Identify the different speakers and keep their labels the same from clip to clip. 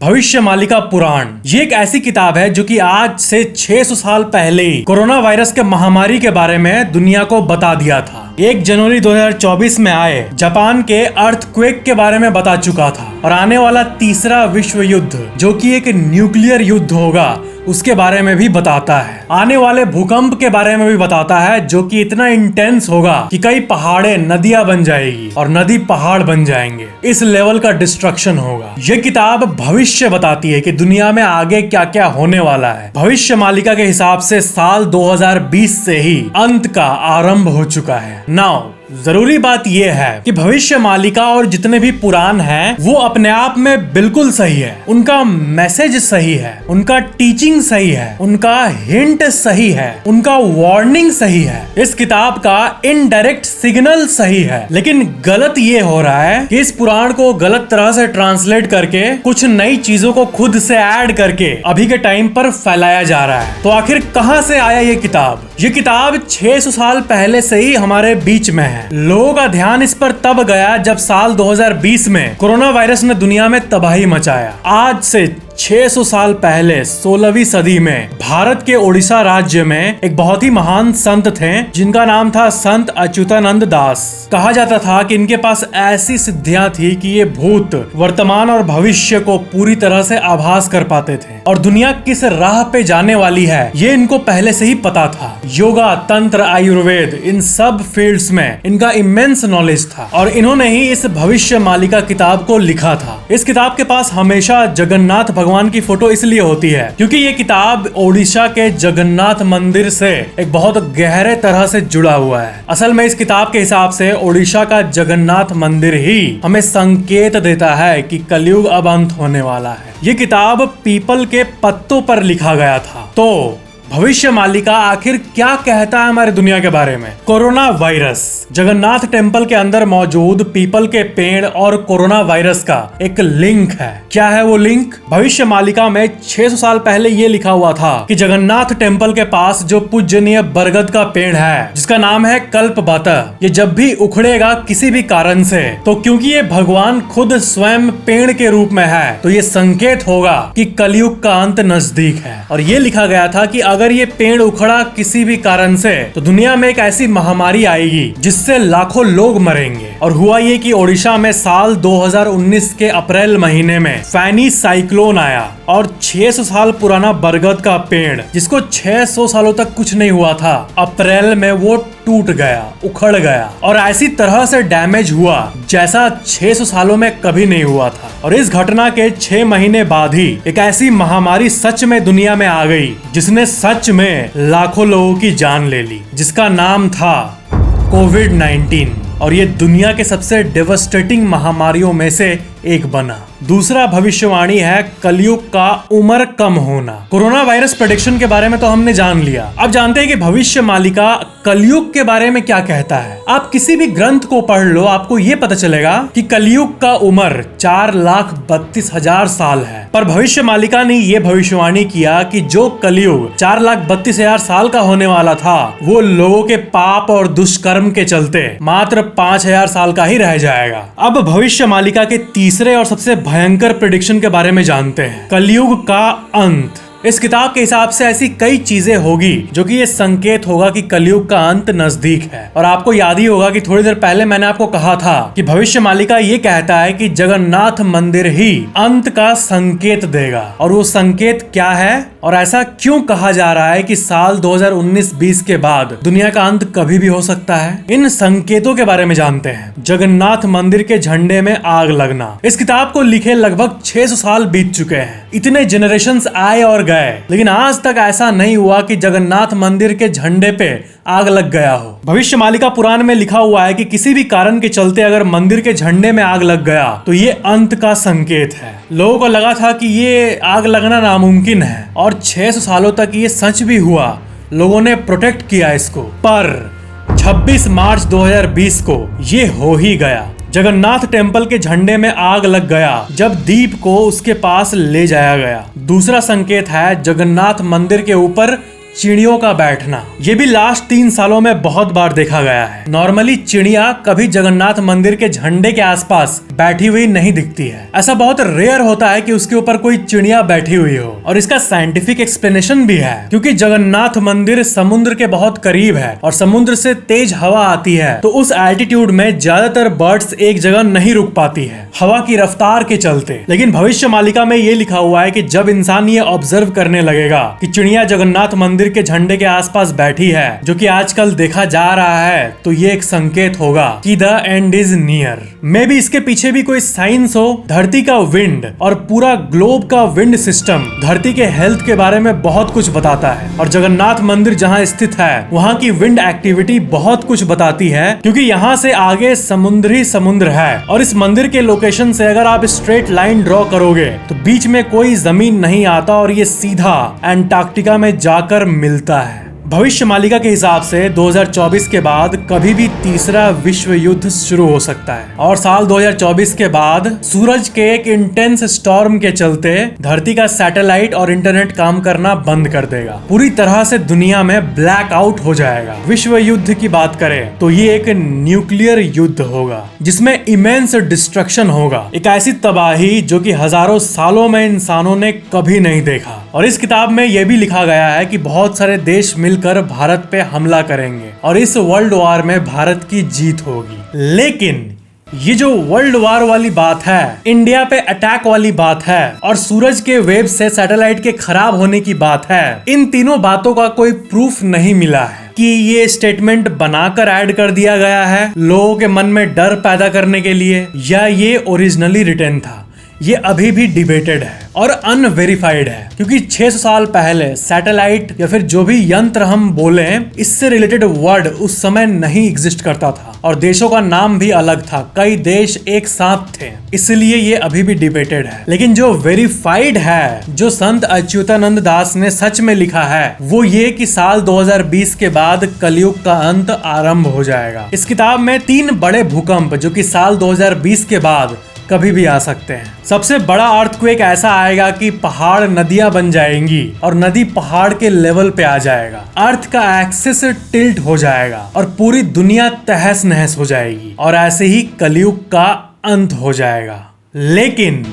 Speaker 1: भविष्य मालिका पुराण ये एक ऐसी किताब है जो कि आज से 600 साल पहले ही कोरोना वायरस के महामारी के बारे में दुनिया को बता दिया था। 1 जनवरी 2024 में आए जापान के अर्थक्वेक के बारे में बता चुका था और आने वाला तीसरा विश्व युद्ध जो कि एक न्यूक्लियर युद्ध होगा उसके बारे में भी बताता है। आने वाले भूकंप के बारे में भी बताता है जो कि इतना इंटेंस होगा कि कई पहाड़े नदियां बन जाएगी और नदी पहाड़ बन जाएंगे। इस लेवल का डिस्ट्रक्शन होगा। ये किताब भविष्य बताती है कि दुनिया में आगे क्या क्या होने वाला है। भविष्य मालिका के हिसाब से साल 2020 से ही अंत का आरंभ हो चुका है। नाउ जरूरी बात यह है कि भविष्य मालिका और जितने भी पुराण हैं वो अपने आप में बिल्कुल सही है। उनका मैसेज सही है, उनका टीचिंग सही है, उनका हिंट सही है, उनका वार्निंग सही है, इस किताब का इनडायरेक्ट सिग्नल सही है। लेकिन गलत ये हो रहा है कि इस पुराण को गलत तरह से ट्रांसलेट करके कुछ नई चीजों को खुद से ऐड करके अभी के टाइम पर फैलाया जा रहा है। तो आखिर कहां से आया ये किताब? ये किताब 600 साल पहले से ही हमारे बीच में है। लोगों का ध्यान इस पर तब गया जब साल 2020 में कोरोना वायरस ने दुनिया में तबाही मचाया। आज से 600 साल पहले 16वीं सदी में भारत के ओडिशा राज्य में एक बहुत ही महान संत थे जिनका नाम था संत अच्युतानंद दास। कहा जाता था कि इनके पास ऐसी सिद्धियां थी कि ये भूत, वर्तमान और भविष्य को पूरी तरह से आभास कर पाते थे और दुनिया किस राह पे जाने वाली है ये इनको पहले से ही पता था। योगा, तंत्र, आयुर्वेद, इन सब फील्ड्स में इनका इमेंस नॉलेज था और इन्होंने ही इस भविष्य मालिका किताब को लिखा था। इस किताब के पास हमेशा जगन्नाथ भगवान की फोटो इसलिए होती है क्योंकि ये किताब ओडिशा के जगन्नाथ मंदिर से एक बहुत गहरे तरह से जुड़ा हुआ है। असल में इस किताब के हिसाब से ओडिशा का जगन्नाथ मंदिर ही हमें संकेत देता है कि कलयुग अब अंत होने वाला है। ये किताब पीपल के पत्तों पर लिखा गया था। तो भविष्य मालिका आखिर क्या कहता है हमारे दुनिया के बारे में? कोरोना वायरस, जगन्नाथ टेम्पल के अंदर मौजूद पीपल के पेड़ और कोरोना वायरस का एक लिंक है। क्या है वो लिंक? भविष्य मालिका में 600 साल पहले ये लिखा हुआ था कि जगन्नाथ टेम्पल के पास जो पूजनीय बरगद का पेड़ है जिसका नाम है कल्पवत, ये जब भी उखड़ेगा किसी भी कारण से तो क्योंकि ये भगवान खुद स्वयं पेड़ के रूप में है तो ये संकेत होगा कि कलयुग का अंत नजदीक है। और ये लिखा गया था कि अगर ये पेड़ उखड़ा किसी भी कारण से तो दुनिया में एक ऐसी महामारी आएगी जिससे लाखों लोग मरेंगे। और हुआ ये कि ओडिशा में साल 2019 के अप्रैल महीने में फैनी साइक्लोन आया और 600 साल पुराना बरगद का पेड़ जिसको 600 सालों तक कुछ नहीं हुआ था, अप्रैल में वो टूट गया, उखड़ गया और ऐसी तरह से डैमेज हुआ जैसा 600 सालों में कभी नहीं हुआ था। और इस घटना के 6 महीने बाद ही एक ऐसी महामारी सच में दुनिया में आ गई जिसने सच में लाखों लोगों की जान ले ली, जिसका नाम था कोविड-19 और ये दुनिया के सबसे डेवास्टेटिंग महामारियों में से एक बना। दूसरा भविष्यवाणी है कलयुग का उम्र कम होना। कोरोना वायरस प्रेडिक्शन के बारे में तो हमने जान लिया। अब जानते हैं कि भविष्य मालिका कलयुग के बारे में क्या कहता है। आप किसी भी ग्रंथ को पढ़ लो, आपको ये पता चलेगा कि कलयुग का उम्र 4,32,000 साल है। पर भविष्य मालिका ने ये भविष्यवाणी किया कि जो कलयुग 4,32,000 साल का होने वाला था वो लोगों के पाप और दुष्कर्म के चलते मात्र 5,000 साल का ही रह जाएगा। अब भविष्य मालिका के तीसरे और सबसे भयंकर प्रेडिक्शन के बारे में जानते हैं, कलयुग का अंत। इस किताब के हिसाब से ऐसी कई चीजें होगी जो कि ये संकेत होगा कि कलयुग का अंत नजदीक है। और आपको याद ही होगा कि थोड़ी देर पहले मैंने आपको कहा था कि भविष्य मालिका ये कहता है कि जगन्नाथ मंदिर ही अंत का संकेत देगा। और वो संकेत क्या है और ऐसा क्यों कहा जा रहा है कि साल 2019-20 के बाद दुनिया का अंत कभी भी हो सकता है? इन संकेतों के बारे में जानते हैं। जगन्नाथ मंदिर के झंडे में आग लगना। इस किताब को लिखे लगभग 600 साल बीत चुके हैं। इतने जनरेशंस आए और गए लेकिन आज तक ऐसा नहीं हुआ कि जगन्नाथ मंदिर के झंडे पे आग लग गया हो। भविष्य मालिका पुराण में लिखा हुआ है कि किसी भी कारण के चलते अगर मंदिर के झंडे में आग लग गया तो ये अंत का संकेत है। लोगों को लगा था कि ये आग लगना नामुमकिन है और 600 सालों तक ये सच भी हुआ। लोगों ने प्रोटेक्ट किया इसको, पर 26 मार्च 2020 को ये हो ही गया। जगन्नाथ टेम्पल के झंडे में आग लग गया जब दीप को उसके पास ले जाया गया। दूसरा संकेत है जगन्नाथ मंदिर के ऊपर चिड़ियों का बैठना। ये भी लास्ट 3 सालों में बहुत बार देखा गया है। नॉर्मली चिड़िया कभी जगन्नाथ मंदिर के झंडे के आसपास बैठी हुई नहीं दिखती है। ऐसा बहुत रेयर होता है कि उसके ऊपर कोई चिड़िया बैठी हुई हो, और इसका साइंटिफिक एक्सप्लेनेशन भी है, क्योंकि जगन्नाथ मंदिर समुद्र के बहुत करीब है और समुद्र से तेज हवा आती है, तो उस एल्टीट्यूड में ज्यादातर बर्ड्स एक जगह नहीं रुक पाती है हवा की रफ्तार के चलते। लेकिन भविष्य मालिका में ये लिखा हुआ है कि जब इंसान ये ऑब्जर्व करने लगेगा कि चिड़िया जगन्नाथ मंदिर के झंडे के आसपास बैठी है, जो कि आजकल देखा जा रहा है, तो ये एक संकेत होगा कि the end is near. May be इसके पीछे भी कोई साइंस हो। धरती का विंड और पूरा ग्लोब का विंड सिस्टम धरती के हेल्थ के बारे में बहुत कुछ बताता है, और जगन्नाथ मंदिर जहाँ स्थित है वहाँ की विंड एक्टिविटी बहुत कुछ बताती है, क्योंकि यहाँ से आगे समुद्र ही समुद्र है। और इस मंदिर के लोकेशन से अगर आप स्ट्रेट लाइन ड्रॉ करोगे तो बीच में कोई जमीन नहीं आता और ये सीधा एंटार्क्टिका में जाकर मिलता है। भविष्य मालिका के हिसाब से 2024 के बाद कभी भी तीसरा विश्व युद्ध शुरू हो सकता है, और साल 2024 के बाद सूरज के एक इंटेंस स्टॉर्म के चलते धरती का सैटेलाइट और इंटरनेट काम करना बंद कर देगा। पूरी तरह से दुनिया में ब्लैक आउट हो जाएगा। विश्व युद्ध की बात करें तो ये एक न्यूक्लियर युद्ध होगा जिसमें इमेंस डिस्ट्रक्शन होगा, एक ऐसी तबाही जो कि हजारों सालों में इंसानों ने कभी नहीं देखा। और इस किताब में यह भी लिखा गया है कि बहुत सारे देश मिलकर भारत पे हमला करेंगे और इस वर्ल्ड वॉर में भारत की जीत होगी। लेकिन ये जो वर्ल्ड वॉर वाली बात है, इंडिया पे अटैक वाली बात है, और सूरज के वेव से सैटेलाइट के खराब होने की बात है, इन तीनों बातों का कोई प्रूफ नहीं मिला है कि ये स्टेटमेंट बनाकर ऐड कर दिया गया है लोगों के मन में डर पैदा करने के लिए, या ये ओरिजिनली रिटन था। ये अभी भी डिबेटेड है और अनवेरिफाइड है, क्योंकि 600 साल पहले सैटेलाइट या फिर जो भी यंत्र हम बोले इससे रिलेटेड वर्ड उस समय नहीं एग्जिस्ट करता था, और देशों का नाम भी अलग था, कई देश एक साथ थे, इसलिए ये अभी भी डिबेटेड है। लेकिन जो वेरीफाइड है, जो संत अच्युतानंद दास ने सच में लिखा है, वो ये कि साल 2020 के बाद कलयुग का अंत आरंभ हो जाएगा। इस किताब में 3 बड़े भूकंप जो कि साल 2020 के बाद कभी भी आ सकते हैं। सबसे बड़ा अर्थक्वेक ऐसा आएगा कि पहाड़ नदियां बन जाएंगी और नदी पहाड़ के लेवल पे आ जाएगा, अर्थ का एक्सिस टिल्ट हो जाएगा और पूरी दुनिया तहस नहस हो जाएगी, और ऐसे ही कलयुग का अंत हो जाएगा। लेकिन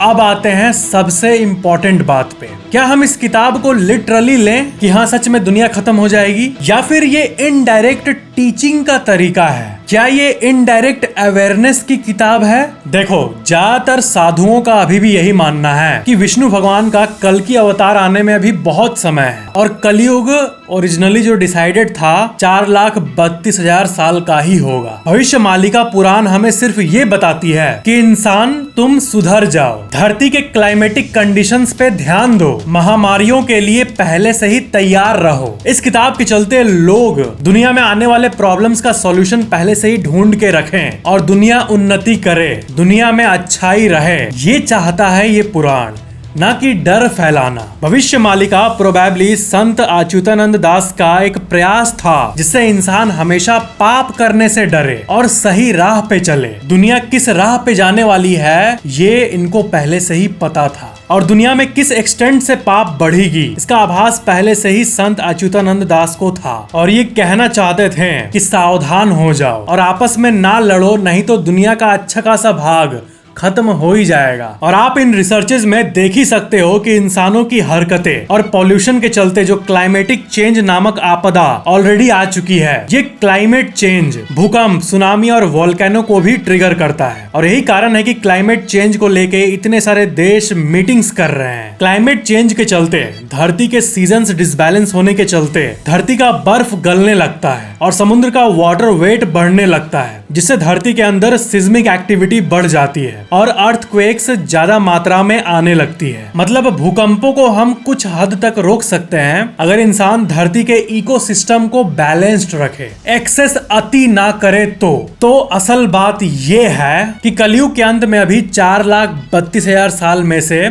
Speaker 1: अब आते हैं सबसे इम्पोर्टेंट बात पे। क्या हम इस किताब को लिटरली लें कि हाँ सच में दुनिया खत्म हो जाएगी, या फिर ये इनडायरेक्ट टीचिंग का तरीका है? क्या ये इनडायरेक्ट अवेयरनेस की किताब है? देखो, ज्यादातर साधुओं का अभी भी यही मानना है कि विष्णु भगवान का कल की अवतार आने में अभी बहुत समय है, और कलयुग ओरिजिनली जो डिसाइडेड था 4,32,000 साल का ही होगा। भविष्य मालिका पुराण हमें सिर्फ ये बताती है कि इंसान तुम सुधर जाओ, धरती के क्लाइमेटिक कंडीशंस पे ध्यान दो, महामारियों के लिए पहले से ही तैयार रहो। इस किताब के चलते लोग दुनिया में आने वाले प्रॉब्लम्स का सॉल्यूशन पहले से ही ढूंढ के रखें और दुनिया उन्नति करे, दुनिया में अच्छाई रहे, ये चाहता है ये पुराण, ना कि डर फैलाना। भविष्य मालिका प्रोबेबली संत अच्युतानंद दास का एक प्रयास था जिससे इंसान हमेशा पाप करने से डरे और सही राह पे चले। दुनिया किस राह पे जाने वाली है ये इनको पहले से ही पता था, और दुनिया में किस एक्सटेंट से पाप बढ़ेगी इसका आभास पहले से ही संत अच्युतानंद दास को था, और ये कहना चाहते थे कि सावधान हो जाओ और आपस में ना लड़ो, नहीं तो दुनिया का अच्छा खासा भाग खत्म हो ही जाएगा। और आप इन रिसर्चेज में देख ही सकते हो कि इंसानों की हरकतें और पॉल्यूशन के चलते जो क्लाइमेटिक चेंज नामक आपदा ऑलरेडी आ चुकी है, ये क्लाइमेट चेंज भूकंप, सुनामी और वोल्केनो को भी ट्रिगर करता है, और यही कारण है कि क्लाइमेट चेंज को लेके इतने सारे देश मीटिंग्स कर रहे हैं। क्लाइमेट चेंज के चलते, धरती के सीजन्स डिसबैलेंस होने के चलते धरती का बर्फ गलने लगता है और समुद्र का वाटर वेट बढ़ने लगता है, जिससे धरती के अंदर सिस्मिक एक्टिविटी बढ़ जाती है और अर्थक्वेक्स ज्यादा मात्रा में आने लगती है। मतलब भूकंपों को हम कुछ हद तक रोक सकते हैं अगर इंसान धरती के इकोसिस्टम को बैलेंस्ड रखे, एक्सेस अति ना करे तो असल बात ये है कि कलयुग के अंत में अभी 4,32,000 साल में से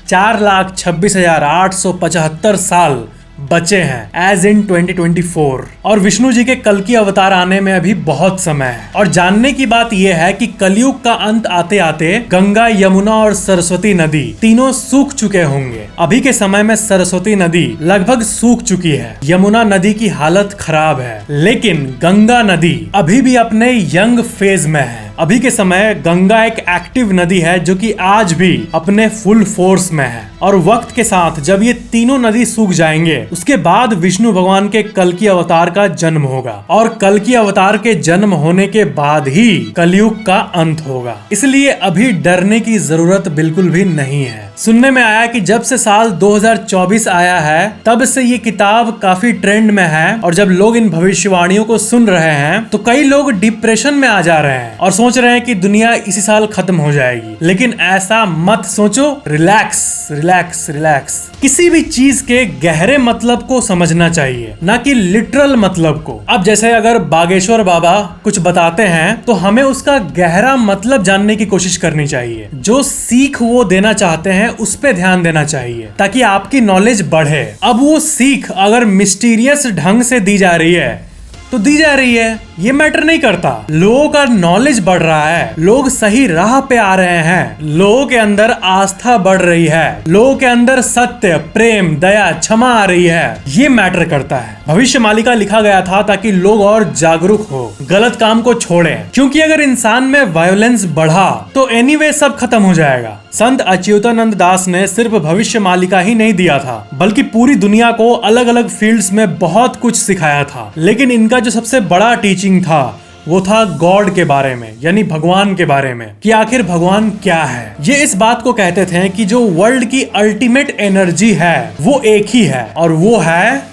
Speaker 1: 4,26,875 साल बचे हैं एज इन 2024 और विष्णु जी के कल की अवतार आने में अभी बहुत समय है। और जानने की बात यह है कि कलयुग का अंत आते आते गंगा, यमुना और सरस्वती नदी तीनों सूख चुके होंगे। अभी के समय में सरस्वती नदी लगभग सूख चुकी है, यमुना नदी की हालत खराब है, लेकिन गंगा नदी अभी भी अपने यंग फेज में है। अभी के समय गंगा एक एक्टिव नदी है जो कि आज भी अपने फुल फोर्स में है। और वक्त के साथ जब ये तीनों नदी सूख जाएंगे उसके बाद विष्णु भगवान के कल की अवतार का जन्म होगा और कल की अवतार के जन्म होने के बाद ही कलयुग का अंत होगा। इसलिए अभी डरने की जरूरत बिल्कुल भी नहीं है। सुनने में आया कि जब से साल 2024 आया है तब से ये किताब काफी ट्रेंड में है और जब लोग इन भविष्यवाणियों को सुन रहे हैं तो कई लोग डिप्रेशन में आ जा रहे हैं और सोच रहे हैं कि दुनिया इसी साल खत्म हो जाएगी। लेकिन ऐसा मत सोचो, रिलैक्स रिलैक्स रिलैक्स। किसी भी चीज के गहरे मतलब को समझना चाहिए, ना कि लिटरल मतलब को। अब जैसे अगर बागेश्वर बाबा कुछ बताते हैं तो हमें उसका गहरा मतलब जानने की कोशिश करनी चाहिए। जो सीख वो देना चाहते हैं उस पे ध्यान देना चाहिए ताकि आपकी नॉलेज बढ़े। अब वो सीख अगर मिस्टीरियस ढंग से दी जा रही है तो दी जा रही है, ये मैटर नहीं करता। लोगों का नॉलेज बढ़ रहा है, लोग सही राह पे आ रहे हैं, लोगों के अंदर आस्था बढ़ रही है, लोगों के अंदर सत्य, प्रेम, दया, क्षमा आ रही है, ये मैटर करता है। भविष्य मालिका लिखा गया था ताकि लोग और जागरूक हो, गलत काम को छोड़ें, क्योंकि अगर इंसान में वायोलेंस बढ़ा तो एनीवे सब खत्म हो जाएगा। संत अच्युतानंद दास ने सिर्फ भविष्य मालिका ही नहीं दिया था बल्कि पूरी दुनिया को अलग अलग फील्ड्स में बहुत कुछ सिखाया था। लेकिन इनका जो सबसे बड़ा टीचिंग था वो था गॉड के बारे में, यानी भगवान के बारे में, कि आखिर भगवान क्या है। ये इस बात को कहते थे कि जो वर्ल्ड की अल्टीमेट एनर्जी है वो एक ही है और वो है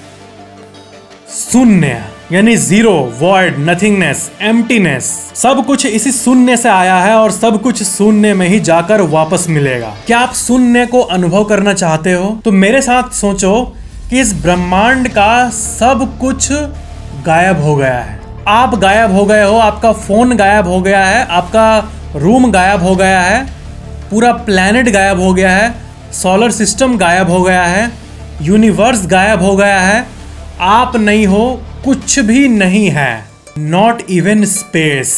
Speaker 1: शून्य, यानी जीरो, वॉइड, नथिंगनेस, एम्प्टीनेस। सब कुछ इसी शून्य से आया है और सब कुछ शून्य में ही जाकर वापस मिलेगा। क्या आप शून्य को अनुभव करना चाहते हो तो मेरे साथ सोचो कि इस ब्रह्मांड का सब कुछ गायब हो गया है। आप गायब हो गए हो, आपका फोन गायब हो गया है, आपका रूम गायब हो गया है, पूरा प्लैनेट गायब हो गया है, सोलर सिस्टम गायब हो गया है, यूनिवर्स गायब हो गया है, आप नहीं हो, कुछ भी नहीं है। नॉट इवन स्पेस,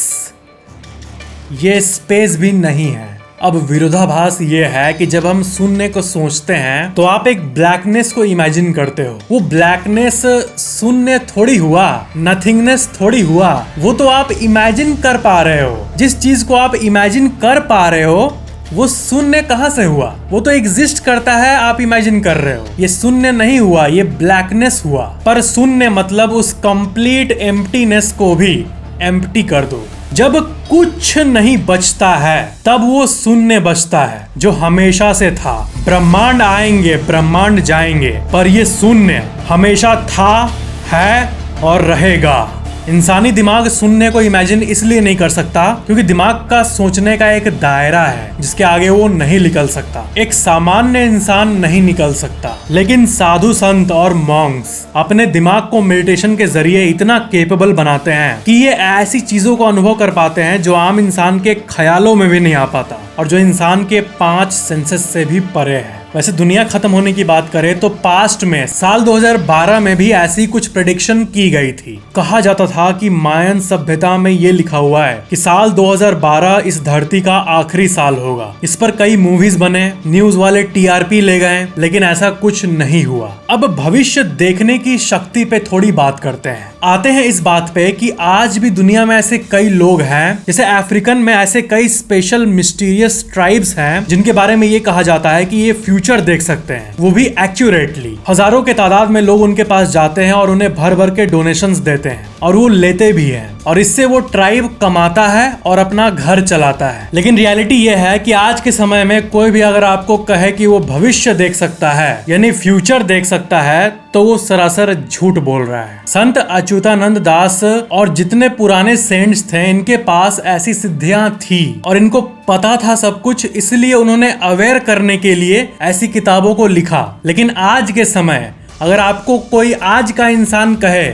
Speaker 1: ये स्पेस भी नहीं है। अब विरोधाभास ये है कि जब हम शून्य को सोचते हैं तो आप एक ब्लैकनेस को इमेजिन करते हो। वो ब्लैकनेस शून्य थोड़ी हुआ, नथिंगनेस थोड़ी हुआ, वो तो आप इमेजिन कर पा रहे हो। जिस चीज को आप इमेजिन कर पा रहे हो वो शून्य कहाँ से हुआ? वो तो एग्जिस्ट करता है, आप इमेजिन कर रहे हो। ये शून्य नहीं हुआ, ये ब्लैकनेस हुआ। पर शून्य मतलब उस कंप्लीट एम्प्टीनेस को भी एम्प्टी कर दो। जब कुछ नहीं बचता है तब वो शून्य बचता है जो हमेशा से था। ब्रह्मांड आएंगे, ब्रह्मांड जाएंगे, पर ये शून्य हमेशा था, है और रहेगा। इंसानी दिमाग शून्य को इमेजिन इसलिए नहीं कर सकता क्योंकि दिमाग का सोचने का एक दायरा है जिसके आगे वो नहीं निकल सकता। एक सामान्य इंसान नहीं निकल सकता, लेकिन साधु संत और मॉन्क्स अपने दिमाग को मेडिटेशन के जरिए इतना केपेबल बनाते हैं कि ये ऐसी चीजों को अनुभव कर पाते हैं जो आम इंसान के ख्यालों में भी नहीं आ पाता और जो इंसान के 5 सेंसेस से भी परे है। वैसे दुनिया खत्म होने की बात करें तो पास्ट में साल 2012 में भी ऐसी कुछ प्रेडिक्शन की गई थी। कहा जाता था कि मायन सभ्यता में ये लिखा हुआ है कि साल 2012 इस धरती का आखिरी साल होगा। इस पर कई मूवीज बने, न्यूज वाले टीआरपी ले गए, लेकिन ऐसा कुछ नहीं हुआ। अब भविष्य देखने की शक्ति पे थोड़ी बात करते हैं। आते हैं इस बात पे कि आज भी दुनिया में ऐसे कई लोग हैं, जैसे अफ्रीकन में ऐसे कई स्पेशल मिस्टीरियस ट्राइब्स हैं जिनके बारे में ये कहा जाता है कि ये फ्यूचर देख सकते हैं, वो भी एक्यूरेटली। हजारों के तादाद में लोग उनके पास जाते हैं और उन्हें भर भर के डोनेशंस देते हैं और वो लेते भी हैं और इससे वो ट्राइब कमाता है और अपना घर चलाता है। लेकिन रियलिटी ये है कि आज के समय में कोई भी अगर आपको कहे कि वो भविष्य देख सकता है यानी फ्यूचर देख सकता है तो वो सरासर झूठ बोल रहा है। संत अच्युतानंद दास और जितने पुराने सेंट्स थे इनके पास ऐसी सिद्धियां थी और इनको पता था सब कुछ, इसलिए उन्होंने अवेयर करने के लिए ऐसी किताबों को लिखा। लेकिन आज के समय अगर आपको कोई आज का इंसान कहे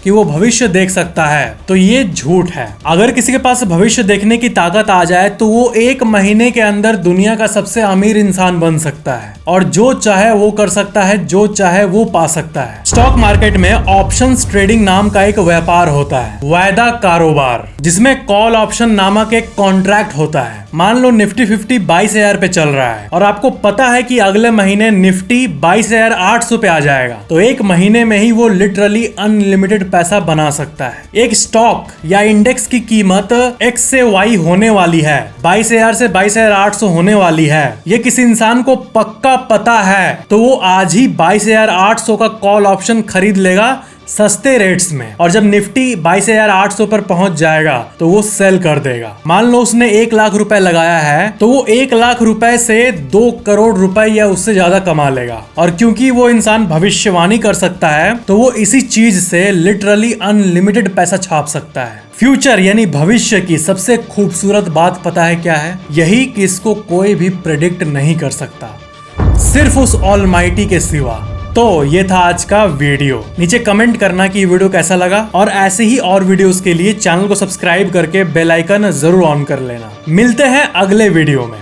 Speaker 1: कि वो भविष्य देख सकता है तो ये झूठ है। अगर किसी के पास भविष्य देखने की ताकत आ जाए तो वो 1 महीने के अंदर दुनिया का सबसे अमीर इंसान बन सकता है और जो चाहे वो कर सकता है, जो चाहे वो पा सकता है। स्टॉक मार्केट में ऑप्शंस ट्रेडिंग नाम का एक व्यापार होता है, वायदा कारोबार, जिसमें कॉल ऑप्शन नामक एक कॉन्ट्रैक्ट होता है। मान लो निफ्टी 50 22,000 पे चल रहा है और आपको पता है कि अगले महीने निफ्टी 22,800 पे आ जाएगा, तो 1 महीने में ही वो लिटरली अनलिमिटेड पैसा बना सकता है। एक स्टॉक या इंडेक्स की कीमत X से Y होने वाली है, 22,000 से 22,800 होने वाली है, ये किसी इंसान को पक्का पता है तो वो आज ही 22,800 का कॉल ऑप्शन खरीद लेगा सस्ते रेट्स में, और जब निफ्टी 22,800 पर पहुंच जाएगा तो वो सेल कर देगा। मान लो उसने 1 लाख रुपए लगाया है तो वो 1 लाख रुपए से 2 करोड़ रुपए या उससे ज्यादा कमा लेगा। और क्योंकि वो इंसान भविष्यवाणी कर सकता है तो वो इसी चीज से लिटरली अनलिमिटेड पैसा छाप सकता है। फ्यूचर यानी भविष्य की सबसे खूबसूरत बात पता है क्या है? यही कि इसको कोई भी प्रेडिक्ट नहीं कर सकता, सिर्फ उस ऑलमाइटी के सिवा। तो ये था आज का वीडियो। नीचे कमेंट करना कि ये वीडियो कैसा लगा, और ऐसे ही और वीडियोस के लिए चैनल को सब्सक्राइब करके बेल आइकन जरूर ऑन कर लेना। मिलते हैं अगले वीडियो में।